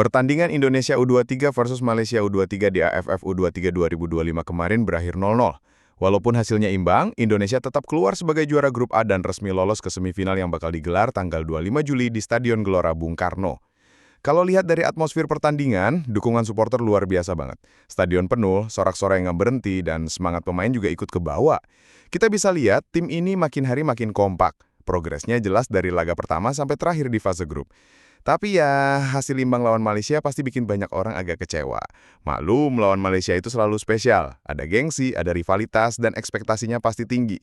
Pertandingan Indonesia U23 versus Malaysia U23 di AFF U23 2025 kemarin berakhir 0-0. Walaupun hasilnya imbang, Indonesia tetap keluar sebagai juara grup A dan resmi lolos ke semifinal yang bakal digelar tanggal 25 Juli di Stadion Gelora Bung Karno. Kalau lihat dari atmosfer pertandingan, dukungan supporter luar biasa banget. Stadion penuh, sorak-sorai yang nggak berhenti, dan semangat pemain juga ikut ke bawah. Kita bisa lihat tim ini makin hari makin kompak. Progresnya jelas dari laga pertama sampai terakhir di fase grup. Tapi ya, hasil imbang lawan Malaysia pasti bikin banyak orang agak kecewa. Maklum, lawan Malaysia itu selalu spesial. Ada gengsi, ada rivalitas, dan ekspektasinya pasti tinggi.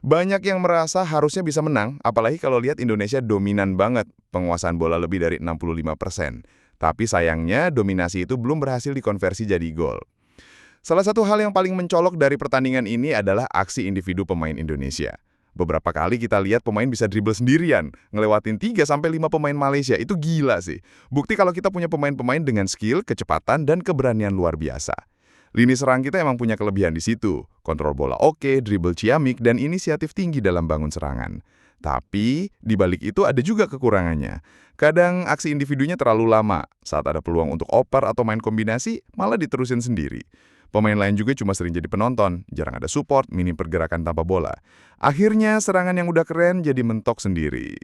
Banyak yang merasa harusnya bisa menang, apalagi kalau lihat Indonesia dominan banget, penguasaan bola lebih dari 65%. Tapi sayangnya, dominasi itu belum berhasil dikonversi jadi gol. Salah satu hal yang paling mencolok dari pertandingan ini adalah aksi individu pemain Indonesia. Beberapa kali kita lihat pemain bisa dribble sendirian, ngelewatin 3-5 pemain Malaysia, itu gila sih. Bukti kalau kita punya pemain-pemain dengan skill, kecepatan, dan keberanian luar biasa. Lini serang kita emang punya kelebihan di situ. Kontrol bola oke, dribble ciamik, dan inisiatif tinggi dalam bangun serangan. Tapi, di balik itu ada juga kekurangannya. Kadang aksi individunya terlalu lama. Saat ada peluang untuk oper atau main kombinasi, malah diterusin sendiri. Pemain lain juga cuma sering jadi penonton, jarang ada support, minim pergerakan tanpa bola. Akhirnya, serangan yang udah keren jadi mentok sendiri.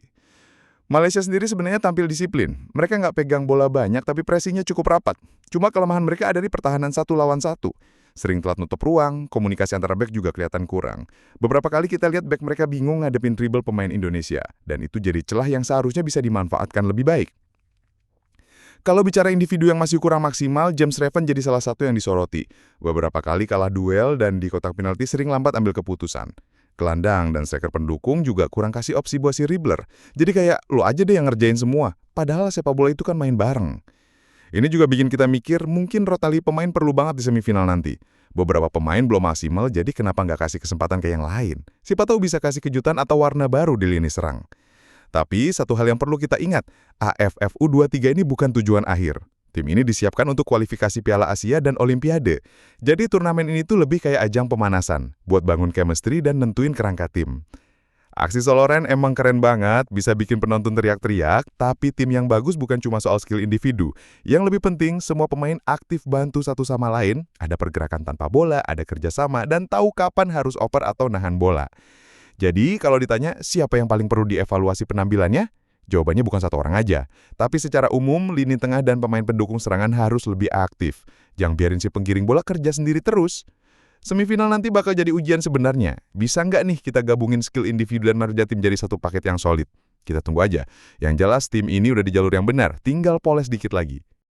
Malaysia sendiri sebenarnya tampil disiplin. Mereka nggak pegang bola banyak, tapi pressingnya cukup rapat. Cuma kelemahan mereka ada di pertahanan 1 lawan 1. Sering telat nutup ruang, komunikasi antara back juga kelihatan kurang. Beberapa kali kita lihat back mereka bingung ngadepin dribble pemain Indonesia, dan itu jadi celah yang seharusnya bisa dimanfaatkan lebih baik. Kalau bicara individu yang masih kurang maksimal, James Revan jadi salah satu yang disoroti. Beberapa kali kalah duel dan di kotak penalti sering lambat ambil keputusan. Gelandang dan striker pendukung juga kurang kasih opsi buat si Ribbler. Jadi kayak, lo aja deh yang ngerjain semua. Padahal sepak bola itu kan main bareng. Ini juga bikin kita mikir, mungkin rotasi pemain perlu banget di semifinal nanti. Beberapa pemain belum maksimal, jadi kenapa nggak kasih kesempatan ke yang lain? Siapa tahu bisa kasih kejutan atau warna baru di lini serang. Tapi satu hal yang perlu kita ingat, AFF U23 ini bukan tujuan akhir. Tim ini disiapkan untuk kualifikasi Piala Asia dan Olimpiade. Jadi turnamen ini tuh lebih kayak ajang pemanasan, buat bangun chemistry dan nentuin kerangka tim. Aksi Soloren emang keren banget, bisa bikin penonton teriak-teriak, tapi tim yang bagus bukan cuma soal skill individu. Yang lebih penting, semua pemain aktif bantu satu sama lain, ada pergerakan tanpa bola, ada kerjasama, dan tahu kapan harus oper atau nahan bola. Jadi, kalau ditanya siapa yang paling perlu dievaluasi penampilannya? Jawabannya bukan satu orang aja. Tapi secara umum, lini tengah dan pemain pendukung serangan harus lebih aktif. Jangan biarin si penggiring bola kerja sendiri terus. Semifinal nanti bakal jadi ujian sebenarnya. Bisa nggak nih kita gabungin skill individu dan merja tim jadi satu paket yang solid? Kita tunggu aja. Yang jelas tim ini udah di jalur yang benar, tinggal poles dikit lagi.